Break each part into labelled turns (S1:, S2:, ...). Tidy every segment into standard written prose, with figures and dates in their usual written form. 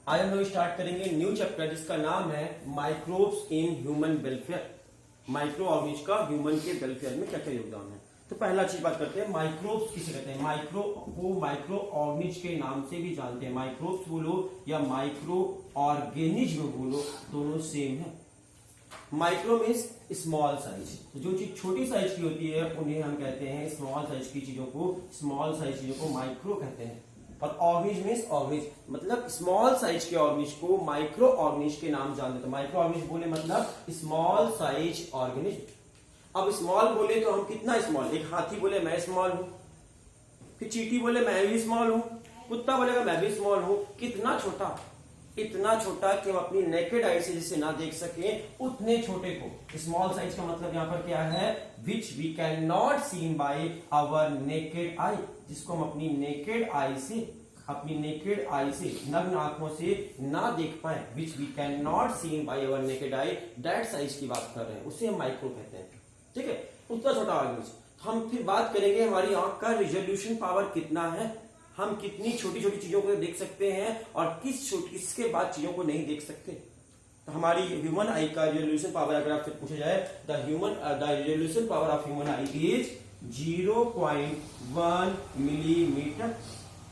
S1: आज हम लोग स्टार्ट करेंगे न्यू चैप्टर जिसका नाम है microbes in human welfare. Micro organism का ह्यूमन के वेलफेयर में क्या क्या योगदान है। तो पहला चीज बात करते हैं माइक्रोब्स किसे कहते हैं। माइक्रो को माइक्रो ऑर्गेनिज के नाम से भी जानते हैं। माइक्रोब्स बोलो या माइक्रो ऑर्गेनिज्म बोलो, दोनों सेम है। माइक्रो मीन्स स्मॉल साइज, तो जो चीज छोटी साइज की होती है उन्हें हम कहते हैं, स्मॉल साइज की चीजों को, स्मॉल साइज चीजों को माइक्रो कहते हैं। और ऑर्गेनिज मीन्स ऑर्गेनिज मतलब स्मॉल साइज के ऑर्गेनिज को माइक्रो ऑर्गेनिज के नाम जानते हैं। माइक्रो ऑर्गेनिज बोले मतलब स्मॉल साइज ऑर्गेनिज। अब स्मॉल बोले तो हम कितना स्मॉल, एक हाथी बोले मैं स्मॉल हूं, फिर चींटी बोले मैं भी स्मॉल हूं, कुत्ता बोलेगा मैं भी स्मॉल हूं। कितना छोटा, इतना छोटा कि हम अपनी नेकेड आई से जिसे ना देख सके उतने छोटे को स्मॉल साइज का मतलब यहां पर क्या है, which we can not seen by our naked eye, जिसको हम अपनी नेकेड आई से, अपनी नेकेड आई से, नग्न आंखों से ना देख पाए, which we can not seen by our naked eye, that size की बात कर रहे हैं, उसे हम माइक्रो कहते हैं। ठीक है, उतना छोटा ऑर्गेनिज। हम फिर बात करेंगे हमारी आंख का रिजोल्यूशन पावर कितना है, हम कितनी छोटी छोटी चीजों को देख सकते हैं और किसके बाद चीजों को नहीं देख सकते। तो हमारी ह्यूमन आई का रिजोल्यूशन पावर अगर आपसे पूछा जाए, the resolution power of human I is 0.1 millimetre.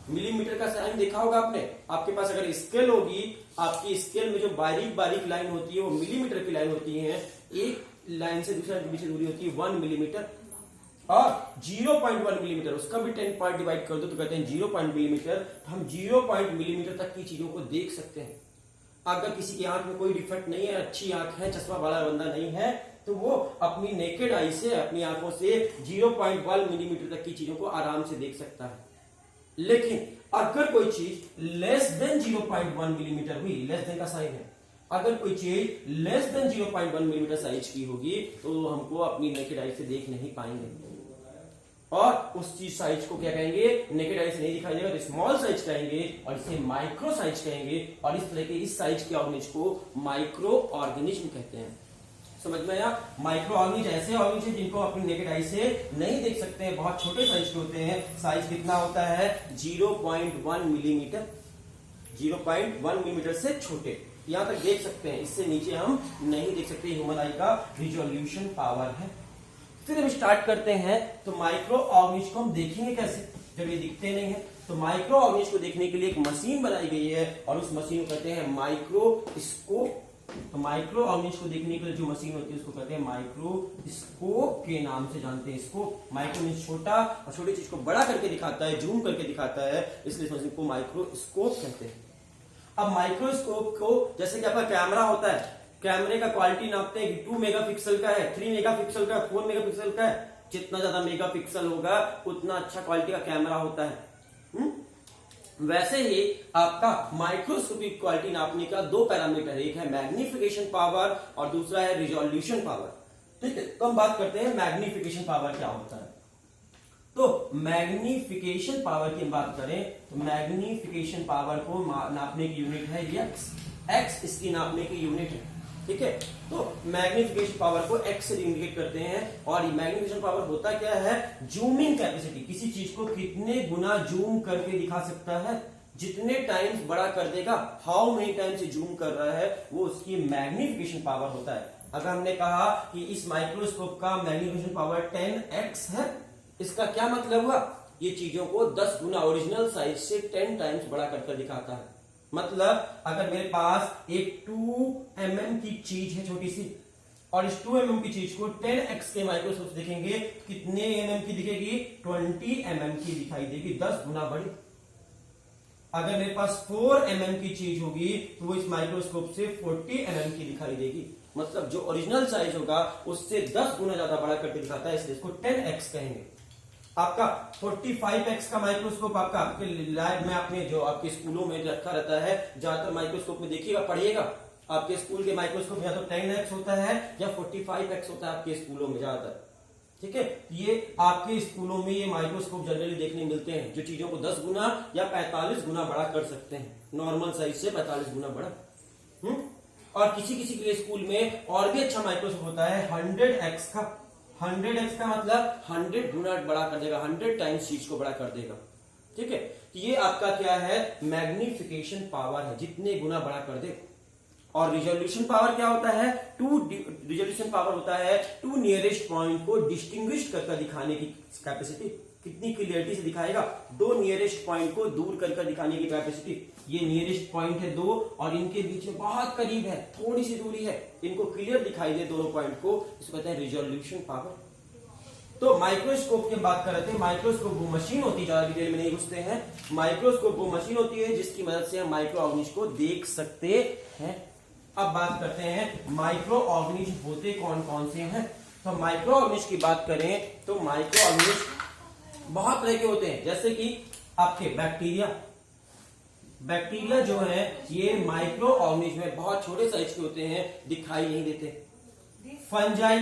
S1: Millimetre का साइन देखा होगा आपने, आपके पास अगर स्केल होगी, आपकी स्केल में जो बारीक बारीक लाइन होती है वो मिलीमीटर की लाइन होती है। एक लाइन से दूसरे के बीच दूरी होती है 1 मिलीमीटर, और 0.1 मिलीमीटर उसका भी 10 पार्ट डिवाइड कर दो तो कहते हैं 0. मिलीमीटर। तो हम 0. मिलीमीटर तक की चीजों को देख सकते हैं। अगर किसी की आंख में कोई डिफेक्ट नहीं है, अच्छी आंख है, चश्मा वाला बंदा नहीं है, तो वो अपनी नेकेड आई से, अपनी आंखों से 0.1 मिलीमीटर तक की चीजों को आराम से देख सकता है। लेकिन अगर कोई चीज लेस देन 0.1 मिलीमीटर हुई, लेस देन का साइन है, अगर कोई चीज लेस देन 0.1 मिलीमीटर साइज की होगी तो हमको अपनी नेकेड आई से देख नहीं पाएंगे, और उस चीज साइज को क्या कहेंगे, नेकेड आई से नहीं दिखाई देगा तो स्मॉल साइज कहेंगे, और इसे माइक्रो साइज कहेंगे। और इस तरह के इस साइज के ऑर्गेनिज को माइक्रो ऑर्गेनिज्म कहते हैं। समझ में आया। माइक्रो ऑर्गेनिज ऐसे ऑर्गेनिज है जिनको अपनी नेकेड आई से नहीं देख सकते हैं, बहुत छोटे साइज के होते हैं। साइज कितना होता है, 0.1 मिलीमीटर, 0.1 मिलीमीटर से छोटे, यहां तक देख सकते हैं, इससे नीचे हम नहीं देख सकते। ह्यूमन आई का रिजोल्यूशन पावर है। फिर हम स्टार्ट करते हैं, तो माइक्रो ऑर्गेनिज को हम देखेंगे कैसे, जब ये दिखते नहीं है। तो माइक्रो ऑर्गेनिज को देखने के लिए एक मशीन बनाई गई है और उस मशीन को कहते हैं माइक्रोस्कोप। तो माइक्रो ऑर्गेनिज को देखने के लिए जो मशीन होती है उसको कहते हैं माइक्रोस्कोप के नाम से जानते हैं इसको। माइक्रो मीन्स छोटा, और छोटी चीज को बड़ा करके दिखाता है, जूम करके दिखाता है, इसलिए इस मशीन को माइक्रोस्कोप कहते हैं। अब माइक्रोस्कोप को, जैसे कि आपका कैमरा होता है, कैमरे का क्वालिटी नापते हैं कि 2 मेगापिक्सल का है, 3 मेगापिक्सल का है, 4 मेगापिक्सल का है। जितना ज्यादा मेगापिक्सल होगा उतना अच्छा क्वालिटी का कैमरा होता है। वैसे ही आपका माइक्रोस्कोपिक क्वालिटी नापने का 2 पैरामीटर, एक है मैग्निफिकेशन पावर और दूसरा है रिजोल्यूशन पावर। ठीक है, तो हम बात करते हैं मैग्निफिकेशन पावर क्या होता है। तो मैग्निफिकेशन पावर की बात करें तो मैग्निफिकेशन पावर को नापने की यूनिट है एक्स इसकी नापने की यूनिट है। ठीक है, तो मैग्निफिकेशन पावर को एक्स से इंडिकेट करते हैं। और मैग्निफिकेशन पावर होता क्या है, जूमिंग कैपेसिटी, किसी चीज को कितने गुना जूम करके दिखा सकता है, जितने टाइम्स बड़ा कर देगा, हाउ मेनी टाइम्स जूम कर रहा है, वो उसकी मैग्निफिकेशन पावर होता है। अगर हमने कहा कि इस माइक्रोस्कोप का मैग्निफिकेशन पावर 10x है, इसका क्या मतलब हुआ, ये चीजों को 10 गुना ओरिजिनल साइज से 10 टाइम्स बड़ा कर दिखाता है। मतलब अगर मेरे पास एक 2 mm की चीज है छोटी सी, और इस 2 mm की चीज को 10x के माइक्रोस्कोप से देखेंगे, कितने mm की दिखेगी, 20 mm की दिखाई देगी, 10 गुना बड़ी। अगर मेरे पास 4 mm की चीज होगी तो वो इस माइक्रोस्कोप से 40 mm की दिखाई देगी। मतलब जो ओरिजिनल साइज होगा उससे 10 गुना ज्यादा बड़ा करके दिखाता है, इसलिए इसको 10x कहेंगे। आपका 45x का माइक्रोस्कोप आपका आपके लैब में, आपने जो आपके स्कूलों में रखा रहता है, ज्यादातर माइक्रोस्कोप में देखिएगा, पढ़िएगा, आपके स्कूल के माइक्रोस्कोप या तो 10x होता है या 45x होता है आपके स्कूलों में ज्यादातर। ठीक है, ये आपके स्कूलों में ये माइक्रोस्कोप जनरली देखने मिलते हैं, जो चीजों को 10 गुना या 45 गुना बड़ा कर सकते हैं, नॉर्मल साइज से 45 गुना बड़ा। और किसी किसी के स्कूल में और भी अच्छा माइक्रोस्कोप होता है 100x का। 100x का मतलब 100 गुना बड़ा कर देगा, 100 टाइम्स चीज को बड़ा कर देगा। ठीक है, तो ये आपका क्या है, मैग्निफिकेशन पावर है, जितने गुना बड़ा कर दे। और रिजोल्यूशन पावर क्या होता है, रिजोल्यूशन पावर होता है टू नियरेस्ट पॉइंट को डिस्टिंग्विश करके दिखाने की कैपेसिटी। कितनी क्लियरिटी से दिखाएगा, दो नियरेस्ट पॉइंट को दूर कर दिखाने की कैपेसिटी। ये नियरेस्ट पॉइंट है दो, और इनके बीच में बहुत करीब है, थोड़ी सी दूरी है, इनको क्लियर दिखाई दे दोनों पॉइंट को, इसको कहते हैं रिजोल्यूशन पावर। तो माइक्रोस्कोप की बात कर रहे थे। माइक्रोस्कोप वो मशीन होती है, ज्यादा डिटेल में नहीं घुसते हैं। माइक्रोस्कोप वो मशीन होती है जिसकी मदद से हम माइक्रो ऑर्गेनिज को देख सकते हैं। अब बात करते हैं माइक्रो ऑर्गेनिज होते कौन कौन से हैं। तो माइक्रो ऑर्गेनिज की बात करें तो माइक्रो ऑर्गेनिज बहुत तरह के होते हैं, जैसे कि आपके बैक्टीरिया जो है ये माइक्रो ऑर्गेनिज में बहुत छोटे साइज के होते हैं, दिखाई नहीं देते। फंजाई,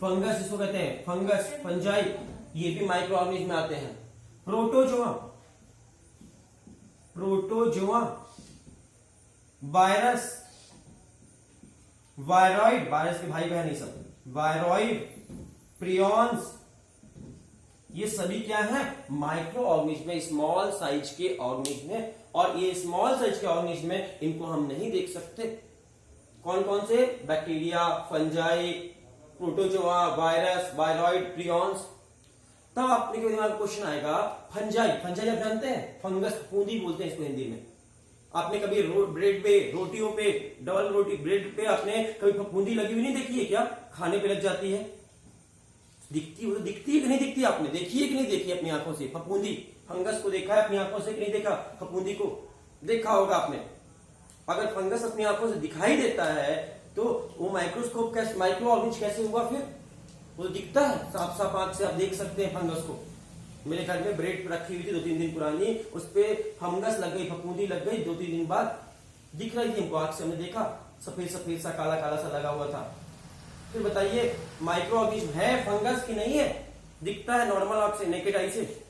S1: फंगस इसको कहते हैं, फंजाई ये भी माइक्रो ऑर्गेनिज में आते हैं। प्रोटोजोआ, वायरस, वायरॉइड, वायरस के भाई बहन, सब वायरॉइड, प्रियॉन्स, ये सभी क्या है, माइक्रो ऑर्गेनिज्म में, स्मॉल साइज के ऑर्गेनिज्म में। और ये स्मॉल साइज के ऑर्गेनिज्म में इनको हम नहीं देख सकते। कौन कौन से, bacteria, fungi, protozoa, virus, viroid, prions. तब आपने के दिमाग में क्वेश्चन आएगा, फंजाई आप जानते हैं, फंगस, फफूंदी बोलते हैं इसको हिंदी में। आपने कभी ब्रेड पे, रोटियों पे, डबल रोटी ब्रेड पे आपने कभी फफूंदी लगी हुई नहीं देखी है क्या, खाने पे लग जाती है, दिखती है, दिखती है कि नहीं दिखती, आपने देखी है कि नहीं देखी अपनी आंखों से फफूंदी, फंगस को देखा है अपनी आंखों से कि नहीं देखा, फफूंदी को देखा होगा आपने। अगर फंगस अपनी आंखों से दिखाई देता है तो वो माइक्रोस्कोप कैसे, माइक्रो ऑर्गेनिज कैसे हुआ, फिर वो दिखता है, साफ साफ आंख से आप देख सकते हैं फंगस को। मेरे घर में ब्रेड रखी हुई थी 2-3 दिन पुरानी, उस पे फंगस लग गई, फफूंदी लग गई, 2-3 दिन बाद दिख रही थी हमको, आंख से हमने देखा, सफेद सफेद सा, काला काला सा लगा हुआ था। फिर बताइए माइक्रो ऑर्गेनिज्म है फंगस की नहीं है, दिखता है नॉर्मल आंख से, नेकेड आई से।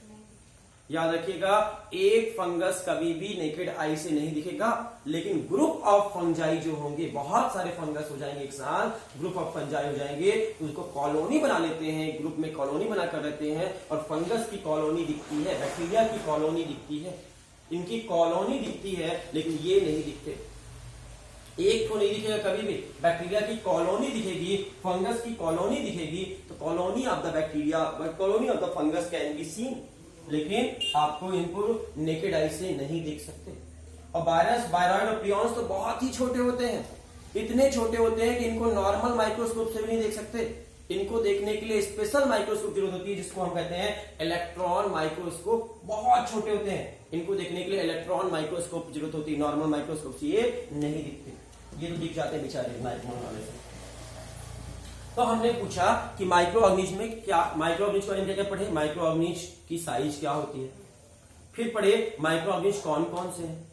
S1: याद रखिएगा, एक फंगस कभी भी नेकेड आई से नहीं दिखेगा, लेकिन ग्रुप ऑफ फंजाई जो होंगे, बहुत सारे फंगस हो जाएंगे एक साथ, ग्रुप ऑफ फंजाई हो जाएंगे, उसको कॉलोनी बना लेते हैं, ग्रुप में कॉलोनी बना कर रहते हैं, और फंगस की कॉलोनी दिखती है, बैक्टीरिया की कॉलोनी दिखती है, इनकी कॉलोनी दिखती है, लेकिन ये नहीं दिखते। एक तो नहीं दिखेगा कभी भी, बैक्टीरिया की कॉलोनी दिखेगी, फंगस की कॉलोनी दिखेगी, तो colony of the bacteria, colony of the fungus can be seen, लेकिन आपको इनको नेकेड आई से नहीं देख सकते। और वायरस, वायरॉइड और प्रियॉन्स तो बहुत ही छोटे होते हैं, इतने छोटे होते हैं कि इनको नॉर्मल माइक्रोस्कोप से भी नहीं देख सकते। इनको देखने के लिए स्पेशल माइक्रोस्कोप जरूरत होती है, जिसको हम कहते हैं इलेक्ट्रॉन माइक्रोस्कोप। बहुत छोटे होते हैं, इनको देखने के लिए इलेक्ट्रॉन माइक्रोस्कोप जरूरत होती है, नॉर्मल माइक्रोस्कोप से ये नहीं दिखते, ये तो दिख जाते हैं बेचारे माइक्रोन वाले से। तो हमने पूछा कि माइक्रो ऑर्गेनिज्म में क्या, माइक्रो ऑर्गेनिज्म को क्या पढ़े, माइक्रो ऑर्गेनिज्म की साइज क्या होती है, फिर पढ़े माइक्रो ऑर्गेनिज्म कौन कौन से हैं।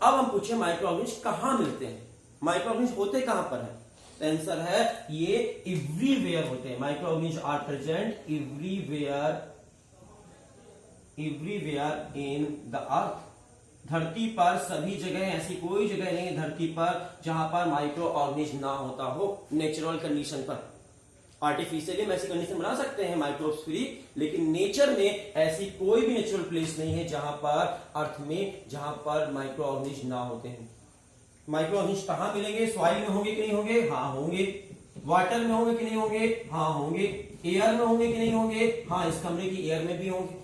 S1: अब हम पूछे माइक्रो ऑर्गेनिज्म कहां मिलते हैं, माइक्रो ऑर्गेनिज्म होते कहां पर है। आंसर है ये एवरीवेयर होते हैं। Micro organism are present everywhere in the earth. धरती पर सभी जगह, ऐसी कोई जगह नहीं है धरती पर जहां पर माइक्रो ऑर्गेनिज्म ना होता हो। नेचुरल कंडीशन पर, आर्टिफिशियली हम ऐसी कंडीशन बना सकते हैं माइक्रोब्स फ्री, लेकिन नेचर में ऐसी कोई भी नेचुरल प्लेस नहीं है जहां पर, अर्थ में, जहां पर माइक्रो ऑर्गेनिज्म ना होते हैं। माइक्रो ऑर्गेनिज्म कहां मिलेंगे, सॉइल में होंगे कि नहीं होंगे, हाँ होंगे। वाटर में होंगे कि नहीं होंगे, हाँ होंगे। एयर में होंगे कि नहीं होंगे, हाँ इस कमरे की एयर में भी होंगे।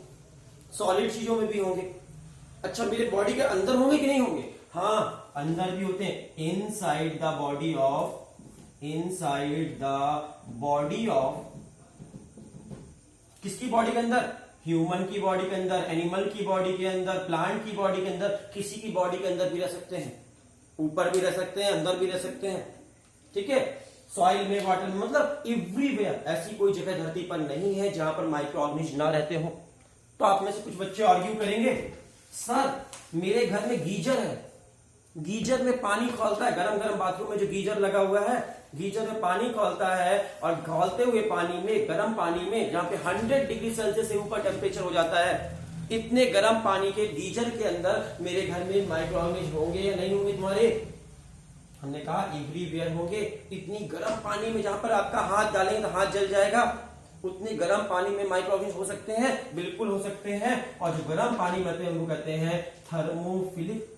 S1: सॉलिड चीजों में भी होंगे। अच्छा, मेरे बॉडी के अंदर होंगे कि नहीं होंगे, हाँ अंदर भी होते हैं। इनसाइड द बॉडी ऑफ किसकी बॉडी के अंदर, ह्यूमन की बॉडी के अंदर, एनिमल की बॉडी के अंदर, प्लांट की बॉडी के अंदर, किसी की बॉडी के अंदर भी रह सकते हैं, ऊपर भी रह सकते हैं, अंदर भी रह सकते हैं, ठीक है। सॉइल में, वाटर में, मतलब एवरीवेयर, ऐसी कोई जगह धरती पर नहीं है जहां पर माइक्रो ऑर्गेनिज्म ना रहते हो। तो आप में से कुछ बच्चे आर्ग्यू करेंगे, सर मेरे घर में गीजर है, गीजर में पानी खौलता है, गरम गरम बाथरूम में जो गीजर लगा हुआ है, गीजर में पानी खौलता है, और खौलते हुए पानी में, गर्म पानी में, जहां पे 100 डिग्री सेल्सियस से ऊपर टेम्परेचर हो जाता है, इतने गर्म पानी के गीजर के अंदर मेरे घर में माइक्रो ऑर्गेनिज्म होंगे या नहीं होंगे तुम्हारे। हमने कहा एवरीवेयर होंगे। इतनी गर्म पानी में जहां पर आपका हाथ डालेंगे तो हाथ जल जाएगा, उतने गर्म पानी में माइक्रो ऑर्गेनिज्म हो सकते हैं, बिल्कुल हो सकते हैं। और जो गर्म पानी में उनको कहते हैं थर्मोफिलिक।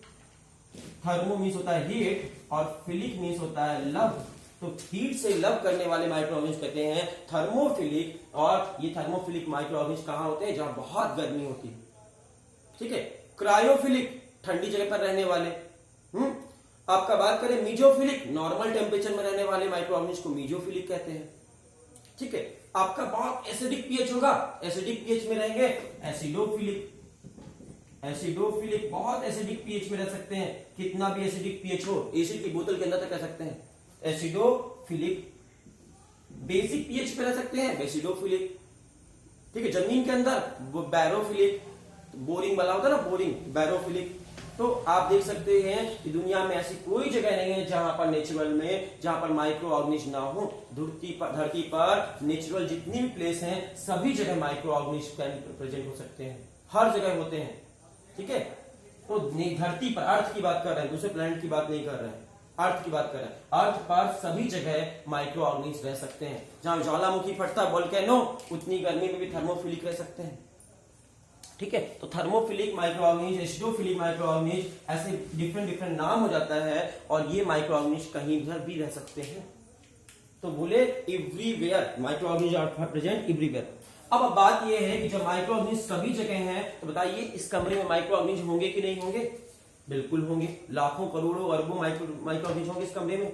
S1: थर्मो मीन्स होता है हीट और फिलिक मीन्स होता है लव। तो हीट से लव करने वाले माइक्रो ऑर्गेनिज्म कहते हैं थर्मोफिलिक। और ये थर्मोफिलिक माइक्रो ऑर्गेनिज्म कहां होते हैं? जहां बहुत गर्मी होती है। ठीक है। क्रायोफिलिक, ठंडी जगह पर रहने वाले। आपका बात करें मीजोफिलिक, नॉर्मल टेम्परेचर में रहने वाले माइक्रो ऑर्गेनिज्म को मीजोफिलिक कहते हैं। ठीक है। आपका बहुत एसिडिक पीएच होगा, एसिडिक पीएच में रहेंगे एसिडोफिलिक। एसिडोफिलिक, बहुत एसिडिक पीएच में रह सकते हैं, कितना भी एसिडिक पीएच हो, एसिड की बोतल के अंदर तक रह सकते हैं, एसिडोफिलिक। बेसिक पीएच पे रह सकते हैं, बेसिडोफिलिक। ठीक है। जमीन के अंदर वो बैरोफिलिक, बोरिंग वाला होता है ना, बोरिंग, बैरोफिलिक। तो आप देख सकते हैं कि दुनिया में ऐसी कोई जगह नहीं है जहां पर नेचुरल में, जहां पर माइक्रो ऑर्गेनिज्म ना हो। धरती पर नेचुरल जितनी भी प्लेस हैं, सभी जगह माइक्रो ऑर्गेनिज्म प्रेजेंट हो सकते हैं, हर जगह होते हैं। ठीक है। तो धरती पर, अर्थ की बात कर रहे हैं, दूसरे प्लैनेट की बात नहीं कर रहे हैं, अर्थ की बात कर रहे हैं। अर्थ पर सभी जगह माइक्रो ऑर्गेनिज्म रह सकते हैं। जहां ज्वालामुखी फटता है, वोल्केनो, उतनी गर्मी में भी थर्मोफिलिक रह सकते हैं। ठीक है। तो thermophilic micro organism, acidophilic micro organism, ऐसे डिफरेंट नाम हो जाता है। और ये माइक्रो ऑर्गेनिज्म कहीं भी रह सकते हैं। तो बोले everywhere, micro organism are present everywhere. अब बात यह है कि जब माइक्रो ऑर्गेनिज्म सभी जगह हैं, तो बताइए इस कमरे में माइक्रो ऑर्गेनिज्म होंगे कि नहीं होंगे? बिल्कुल होंगे। लाखों, करोड़ों, अरबों माइक्रो ऑर्गेनिज्म होंगे इस कमरे में।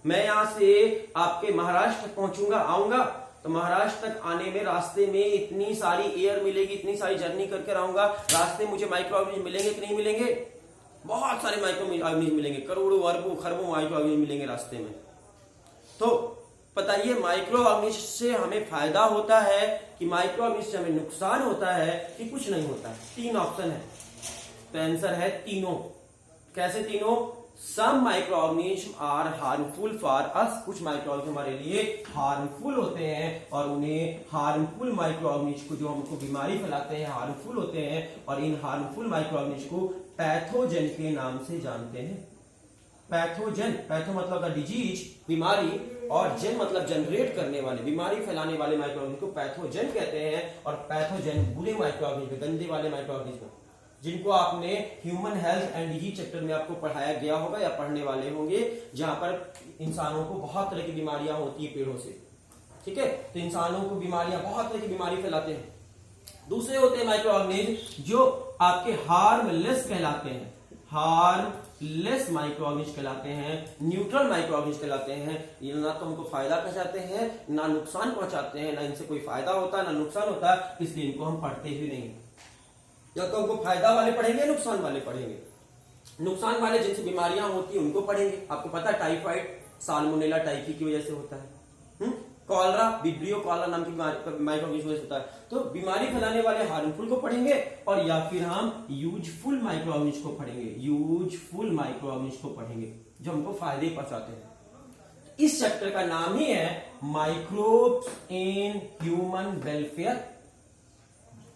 S1: मैं यहां से आपके महाराष्ट्र तक पहुंचूंगा, आऊंगा, तो महाराष्ट्र तक आने में रास्ते में इतनी सारी एयर मिलेगी, इतनी सारी जर्नी करके आऊंगा, रास्ते मुझे माइक्रो ऑर्गेनिज्म मिलेंगे कि नहीं मिलेंगे? बहुत सारे माइक्रो ऑर्गेनिज्म मिलेंगे, करोड़ों, अरबों, खरबों माइक्रो ऑर्गेनिज्म मिलेंगे रास्ते में। तो बताइए माइक्रो ऑर्गेनिज्म से हमें फायदा होता है कि माइक्रो ऑर्गेनिज्म से हमें नुकसान होता है कि कुछ नहीं होता है? 3 ऑप्शन है। तो आंसर है तीनों। कैसे तीनों? Some micro organism are harmful for us. कुछ माइक्रो ऑर्गेनिज्म हमारे लिए हार्मफुल होते हैं, और उन्हें हार्मफुल माइक्रो ऑर्गेनिज्म को, जो हमको बीमारी फैलाते हैं, हार्मफुल होते हैं। और इन हार्मफुल माइक्रो ऑर्गेनिज्म को पैथोजन के नाम से जानते हैं। पैथोजन, पैथो मतलब डिजीज, बीमारी, और जन मतलब जनरेट करने वाले, बीमारी फैलाने वाले माइक्रो ऑर्गेनिज्म को पैथोजन कहते हैं। और पैथोजन बुरे माइक्रो ऑर्गेनिज्म, गंदे वाले माइक्रो ऑर्गेनिज्म, जिनको आपने human health and disease chapter में आपको पढ़ाया गया होगा या पढ़ने वाले होंगे, जहां पर इंसानों को बहुत तरह की बीमारियां होती है पेड़ों से। ठीक है। तो इंसानों को बीमारियां, बहुत तरह की बीमारी फैलाते हैं। दूसरे होते हैं माइक्रो ऑर्गेनिज्म जो आपके हार्मलेस कहलाते हैं, हार्मलेस माइक्रो ऑर्गेनिज्म कहलाते हैं, न्यूट्रल माइक्रो ऑर्गेनिज्म कहलाते हैं। ये ना तो हमको फायदा पहुंचाते हैं, ना नुकसान पहुंचाते हैं, ना इनसे कोई फायदा होता है ना नुकसान होता है, इसलिए इनको हम पढ़ते ही नहीं। या तो हमको फायदा वाले पढ़ेंगे, नुकसान वाले पढ़ेंगे। नुकसान वाले जिनसे बीमारियां होती हैं उनको पढ़ेंगे। आपको पता है टाइफाइड साल्मोनेला टाइफी की वजह से होता है। कॉलरा, विब्रियो कॉलरा नाम की माइक्रो ऑर्गेनिज्म से होता है। तो बीमारी फैलाने वाले हार्मफुल को पढ़ेंगे, और या फिर हम यूजफुल माइक्रो ऑर्गेनिज्म को पढ़ेंगे, यूजफुल माइक्रो ऑर्गेनिज्म को पढ़ेंगे जो हमको फायदे पहुंचाते हैं। इस चैप्टर का नाम ही है microbes in human welfare.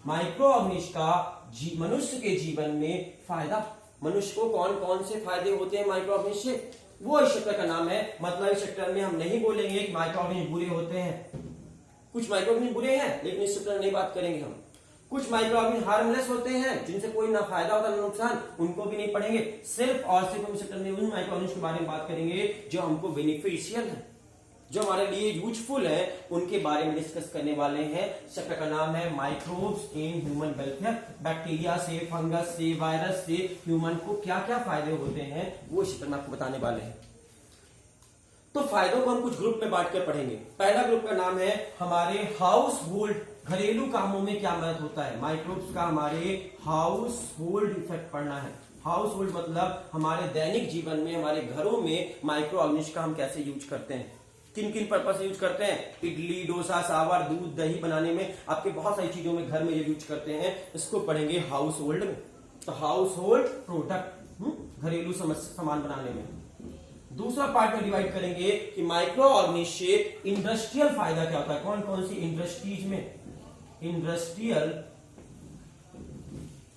S1: Micro organism का मनुष्य के जीवन में फायदा, मनुष्य को कौन कौन से फायदे होते हैं माइक्रो ऑर्गेनिज्म से, वो इस चैप्टर का नाम है। मतलब इस चैप्टर में हम नहीं बोलेंगे कि माइक्रो ऑर्गेनिज्म बुरे होते हैं। कुछ माइक्रो ऑर्गेनिज्म बुरे हैं, लेकिन इस चैप्टर में नहीं बात करेंगे हम। कुछ माइक्रो ऑर्गेनिज्म हार्मलेस होते हैं, जिनसे कोई ना फायदा होता ना नुकसान, उनको भी नहीं पढ़ेंगे। सिर्फ और सिर्फ हम इस चैप्टर में उन माइक्रो ऑर्गेनिज्म के बारे में बात करेंगे जो हमको बेनिफिशियल है, जो हमारे लिए यूजफुल है, उनके बारे में डिस्कस करने वाले हैं। चैप्टर का नाम है microbes in human welfare. Bacteria से, फंगस से, वायरस से ह्यूमन को क्या क्या फायदे होते हैं, वो इस चैप्टर में आपको बताने वाले हैं। तो फायदों को हम कुछ ग्रुप में बांट कर पढ़ेंगे। पहला ग्रुप का नाम है हमारे हाउस होल्ड, घरेलू कामों में क्या मदद होता है। माइक्रोब्स का हमारे हाउस होल्ड इफेक्ट पढ़ना है। हाउस होल्ड मतलब हमारे दैनिक जीवन में, हमारे घरों में माइक्रो ऑर्गेनिज्म का हम कैसे यूज करते हैं, किन किन पर्पस यूज करते हैं। इडली, डोसा, सांभर, दूध, दही बनाने में, आपके बहुत सारी चीजों में घर में ये यूज करते हैं, इसको पढ़ेंगे हाउस होल्ड में। तो हाउस होल्ड प्रोडक्ट, घरेलू सामान बनाने में। दूसरा पार्ट में डिवाइड करेंगे कि माइक्रो ऑर्गेनिज्म से इंडस्ट्रियल फायदा क्या होता है, कौन कौन सी इंडस्ट्रीज में, इंडस्ट्रियल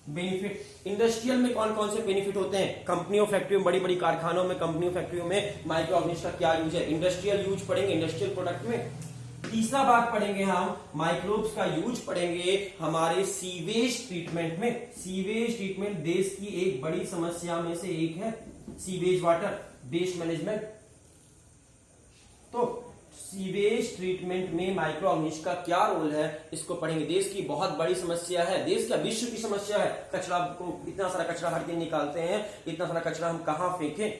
S1: बेनिफिट, इंडस्ट्रियल में कौन कौन से बेनिफिट होते हैं। कंपनियों, फैक्ट्रियों में, बड़ी बड़ी कारखानों में, कंपनियों, फैक्ट्रियों में माइक्रो ऑर्गेनिज्म का क्या यूज है, इंडस्ट्रियल यूज पढ़ेंगे, इंडस्ट्रियल प्रोडक्ट में। तीसरा बात पढ़ेंगे हम माइक्रोब्स का यूज पढ़ेंगे हमारे सीवेज ट्रीटमेंट में। सीवेज ट्रीटमेंट देश की एक बड़ी समस्या में से एक है, सीवेज वाटर वेस्ट मैनेजमेंट। तो सीवेज ट्रीटमेंट में माइक्रो ऑर्गेनिज्म का क्या रोल है इसको पढ़ेंगे। देश की बहुत बड़ी समस्या है, देश का विश्व की समस्या है। कचरा को, इतना सारा कचरा हर दिन निकालते हैं, इतना सारा कचरा हम कहां फेंकें,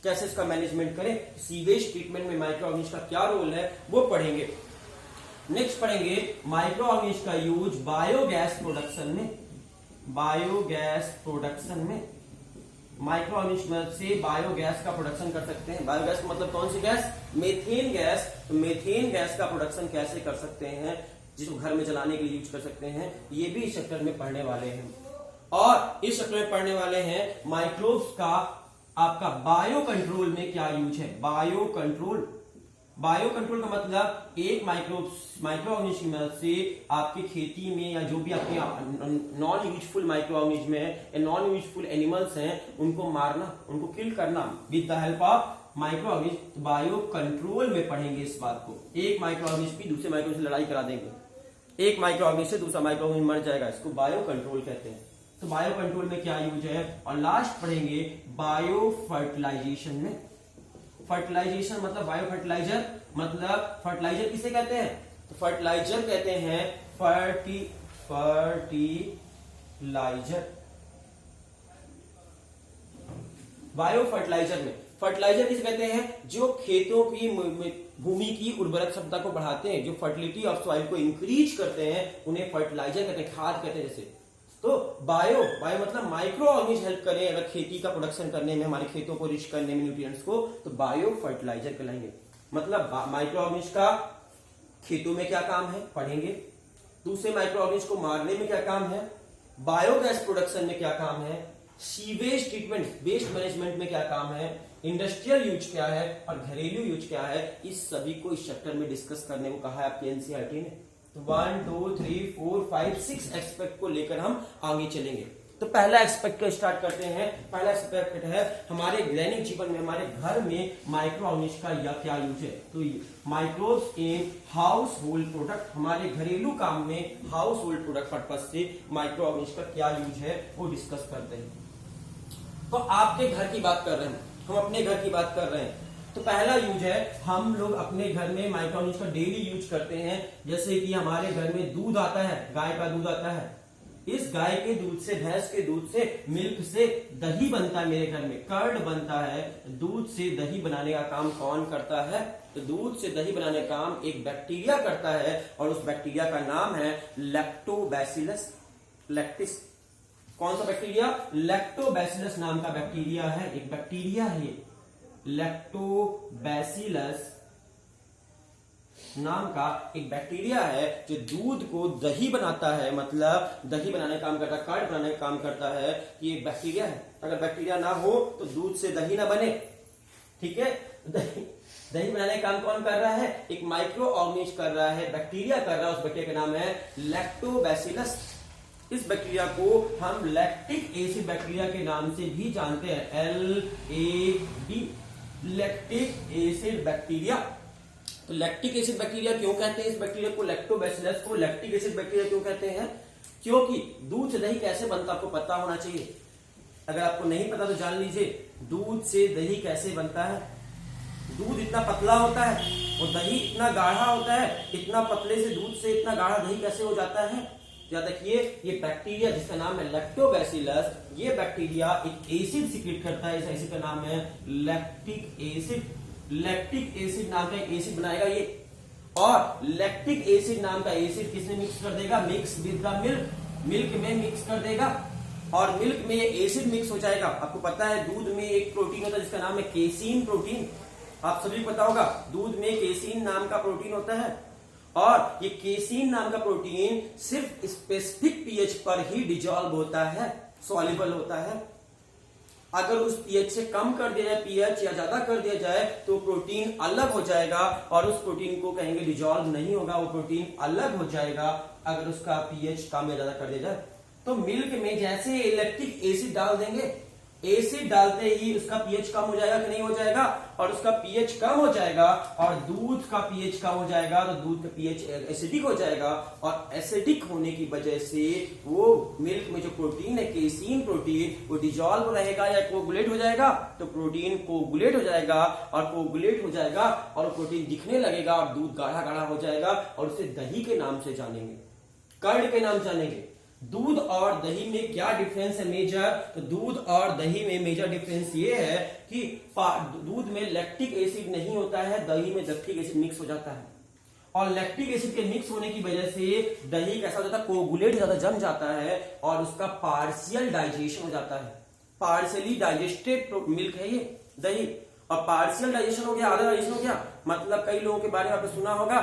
S1: कैसे इसका मैनेजमेंट करें। सीवेज ट्रीटमेंट में माइक्रो ऑर्गेनिज्म का क्या रोल है वो पढ़ेंगे। नेक्स्ट पढ़ेंगे माइक्रो ऑर्गेनिज्म का यूज बायोगैस प्रोडक्शन में। बायोगैस प्रोडक्शन में माइक्रो ऑर्गेनिज्म से बायोगैस का प्रोडक्शन कर सकते हैं। बायोगैस का मतलब कौन सी गैस? Methane gas. तो मेथेन गैस का प्रोडक्शन कैसे कर सकते हैं, जिसको घर में जलाने के लिए यूज कर सकते हैं, ये भी इस चैप्टर में पढ़ने वाले हैं। और इस चैप्टर में पढ़ने वाले हैं माइक्रोब्स का आपका बायो कंट्रोल में क्या यूज है। बायो कंट्रोल, बायो कंट्रोल का मतलब एक माइक्रो ऑर्गेनिज्म से आपकी खेती में या जो भी आपके नॉन यूजफुल माइक्रो ऑर्गेनिज्म है या नॉन यूजफुल एनिमल्स हैं उनको मारना, उनको किल करना with the help of micro organism. Bio control में पढ़ेंगे इस बात को। एक माइक्रो ऑर्गेनिज्म की दूसरे माइक्रो से लड़ाई करा देंगे, एक माइक्रो ऑर्गेनिज्म से दूसरा माइक्रो ऑर्गेनिज्म मर जाएगा, इसको बायो कंट्रोल कहते हैं। तो बायो कंट्रोल में क्या यूज है। और लास्ट पढ़ेंगे बायो फर्टिलाइजेशन में। फर्टिलाइजेशन मतलब बायो फर्टिलाइजर, मतलब फर्टिलाइजर किसे कहते हैं? तो फर्टिलाइजर कहते हैं फर्टिलाइजर। बायो फर्टिलाइजर में फर्टिलाइजर किसे कहते हैं? जो खेतों की भूमि की उर्वरक क्षमता को बढ़ाते हैं, जो फर्टिलिटी ऑफ सॉइल को इंक्रीज करते हैं, उन्हें फर्टिलाइजर कहते हैं, खाद कहते हैं जैसे। तो बायो मतलब माइक्रो ऑर्गेनिज्म हेल्प करें अगर खेती का प्रोडक्शन करने में, हमारे खेतों को रिच करने में न्यूट्रिएंट्स को, तो बायो फर्टिलाइजर कहलाएंगे। मतलब माइक्रो ऑर्गेनिज्म का खेतों में क्या काम है पढ़ेंगे, दूसरे माइक्रो ऑर्गेनिज्म को मारने में क्या काम है, बायोगैस प्रोडक्शन में क्या काम है, सीवेज ट्रीटमेंट वेस्ट मैनेजमेंट में क्या काम है, इंडस्ट्रियल यूज क्या है और घरेलू यूज क्या है, इस सभी को इस चैप्टर में डिस्कस करने को कहा है आपके एनसीईआरटी ने। तो 1 2 3 4 5 6 एस्पेक्ट को लेकर हम आगे चलेंगे। तो पहला एस्पेक्ट को स्टार्ट करते हैं। पहला एस्पेक्ट है हमारे दैनिक जीवन में, हमारे घर में माइक्रो ऑर्गेनिज्म का या क्या यूज है। तो microbes in house hold product, हमारे घरेलू काम में हाउस होल्ड प्रोडक्ट पर्पज से माइक्रो ऑर्गेनिज्म का क्या यूज है वो डिस्कस करते हैं। तो आपके घर की बात कर रहे हैं, हम अपने घर की बात कर रहे हैं। तो पहला यूज है, हम लोग अपने घर में माइक्रो ऑर्गेनिज्म का डेली यूज करते हैं। जैसे कि हमारे घर में दूध आता है, गाय का दूध आता है, इस गाय के दूध से, भैंस के दूध से, मिल्क से दही बनता है, मेरे घर में कर्ड बनता है। दूध से दही बनाने का काम कौन करता है? तो दूध से दही बनाने का काम एक बैक्टीरिया करता है और उस बैक्टीरिया का नाम है लैक्टोबैसिलस लैक्टिस। कौन सा बैक्टीरिया? लैक्टोबैसिलस नाम का बैक्टीरिया है, एक बैक्टीरिया है लैक्टोबैसिलस नाम का एक बैक्टीरिया है जो दूध को दही बनाता है, मतलब दही बनाने का काम करता है, कर्ड बनाने का काम करता है। ये बैक्टीरिया है, अगर बैक्टीरिया ना हो तो दूध से दही ना बने, ठीक है। दही बनाने का काम कौन कर रहा है? एक माइक्रो ऑर्गेनिज्म कर रहा है, बैक्टीरिया कर रहा है, उस बैक्टीरिया का नाम है लैक्टोबैसिलस। इस बैक्टीरिया को हम लैक्टिक एसिड बैक्टीरिया के नाम से भी जानते हैं, LAD, लैक्टिक एसिड बैक्टीरिया। तो लैक्टिक एसिड बैक्टीरिया क्यों कहते हैं इस बैक्टीरिया को, लैक्टोबैसिलस को लैक्टिक एसिड बैक्टीरिया क्यों कहते हैं? क्योंकि दूध से दही कैसे बनता आपको पता होना चाहिए। अगर आपको नहीं पता तो जान लीजिए, दूध से दही कैसे बनता है। दूध इतना पतला होता है और दही इतना गाढ़ा होता है, इतना पतले से दूध से इतना गाढ़ा दही कैसे हो जाता है? याद रखिए, ये बैक्टीरिया जिसका नाम है लैक्टोबैसिलस, ये बैक्टीरिया एक एसिड सीक्रेट करता है, इस एसिड का नाम है लैक्टिक एसिड। लैक्टिक एसिड नाम का एक एसिड बनाएगा ये, और लैक्टिक एसिड नाम का एसिड किसने मिक्स कर देगा? Mix with the milk, milk में मिक्स कर देगा और मिल्क में ये एसिड मिक्स हो जाएगा। आपको पता है दूध में एक प्रोटीन होता है जिसका नाम है केसीन प्रोटीन, आप सभी को पता होगा, दूध में केसीन नाम का प्रोटीन होता है और ये केसीन नाम का प्रोटीन सिर्फ स्पेसिफिक पीएच पर ही डिजॉल्व होता है, सॉल्युबल होता है। अगर उस पीएच से कम कर दिया जाए पीएच या ज्यादा कर दिया जाए तो प्रोटीन अलग हो जाएगा और उस प्रोटीन को कहेंगे डिजॉल्व नहीं होगा, वो प्रोटीन अलग हो जाएगा अगर उसका पीएच कम या ज्यादा कर दिया जाए। तो मिल्क में जैसे इलेक्ट्रिक एसिड डाल देंगे एसिड डालते ही उसका पीएच कम हो जाएगा कि नहीं हो जाएगा, और उसका पीएच कम हो जाएगा और दूध का पीएच कम हो जाएगा तो दूध का पीएच एसिडिक हो जाएगा, और एसिडिक होने की वजह से वो मिल्क में जो प्रोटीन है, केसीन प्रोटीन, वो डिजॉल्व रहेगा या कोगुलेट हो जाएगा, तो प्रोटीन कोगुलेट हो जाएगा, और कोगुलेट हो जाएगा और प्रोटीन दिखने लगेगा और दूध गाढ़ा गाढ़ा हो जाएगा, और उसे दही के नाम से जानेंगे, कर्ड के नाम जानेंगे। दूध और दही में क्या डिफरेंस है मेजर, तो दूध और दही में मेजर डिफरेंस ये है कि दूध में लैक्टिक एसिड नहीं होता है, दही में लैक्टिक एसिड मिक्स हो जाता है, और लैक्टिक एसिड के मिक्स होने की वजह से दही कैसा हो जाता है, कोगुलेट ज्यादा जम जाता है और उसका पार्शियल डाइजेशन हो जाता है। पार्शियली डाइजेस्टेड मिल्क है ये दही, और पार्शियल डाइजेशन हो गया, आधा डाइजेशन हो गया, मतलब कई लोगों के बारे में आपने सुना होगा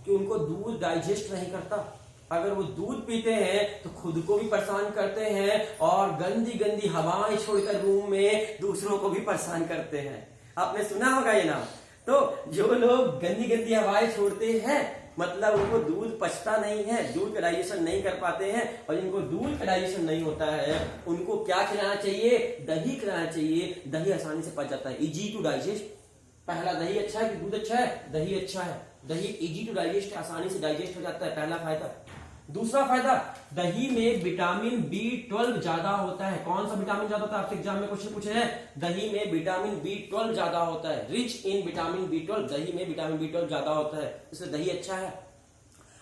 S1: कि उनको दूध डाइजेस्ट नहीं करता, अगर वो दूध पीते हैं तो खुद को भी परेशान करते हैं और गंदी गंदी हवाएं छोड़कर रूम में दूसरों को भी परेशान करते हैं। आपने सुना होगा ये नाम। तो जो लोग गंदी गंदी हवाएं छोड़ते हैं मतलब उनको दूध पचता नहीं है, दूध का डाइजेशन नहीं कर पाते हैं, और जिनको दूध का डाइजेशन नहीं होता है उनको क्या खिलाना चाहिए, दही खिलाना चाहिए। दही आसानी से पच जाता है, इजी टू डाइजेस्ट। पहला, दही अच्छा है कि दूध अच्छा है, दही अच्छा है, दही इजी टू डाइजेस्ट, आसानी से डाइजेस्ट हो जाता है, पहला फायदा। दूसरा फायदा, दही में विटामिन B12 ज्यादा होता है। कौन सा विटामिन ज्यादा होता है, आपसे एग्जाम में क्वेश्चन पूछे हैं, दही में विटामिन B12 ज्यादा होता है, रिच इन विटामिन B12, दही में विटामिन B12 ज्यादा होता है, इसलिए दही अच्छा है।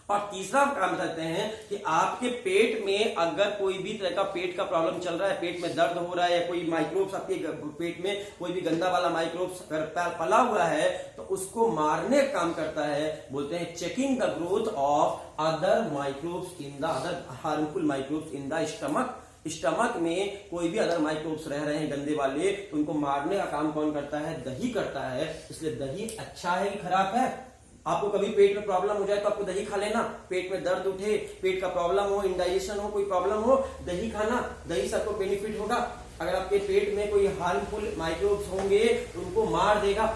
S1: और तीसरा काम बताते हैं कि आपके पेट में अगर कोई भी तरह का पेट का प्रॉब्लम चल रहा है, पेट में दर्द हो रहा है, या कोई माइक्रोब्स आपके पेट में कोई भी गंदा वाला माइक्रोब्स पला हुआ है, तो उसको मारने का काम करता है। बोलते हैं checking the growth of other microbes in the other harmful microbes in the stomach. Stomach में कोई भी अदर माइक्रोब्स रह रहे हैं गंदे वाले, तो उनको मारने का काम कौन करता है, दही करता है। इसलिए दही अच्छा है कि खराब है। आपको कभी पेट में प्रॉब्लम हो जाए तो आपको दही खा लेना, पेट में दर्द उठे, पेट का प्रॉब्लम हो, इंडाइजेशन हो, कोई प्रॉब्लम हो, दही खाना, दही से आपको बेनिफिट होगा। अगर आपके पेट में कोई हार्मफुल माइक्रोब्स होंगे तो उनको मार देगा।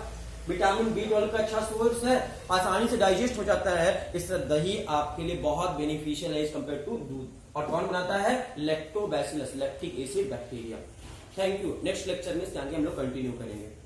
S1: विटामिन B12 का अच्छा सोर्स है, आसानी से डाइजेस्ट हो जाता है, इससे दही आपके लिए बहुत बेनिफिशियल है एज कम्पेयर टू दूध। और कौन बनाता है, lactobacillus, lactic acid bacteria. Thank you. Next lecture में इस ज्ञान की हम लोग कंटिन्यू करेंगे।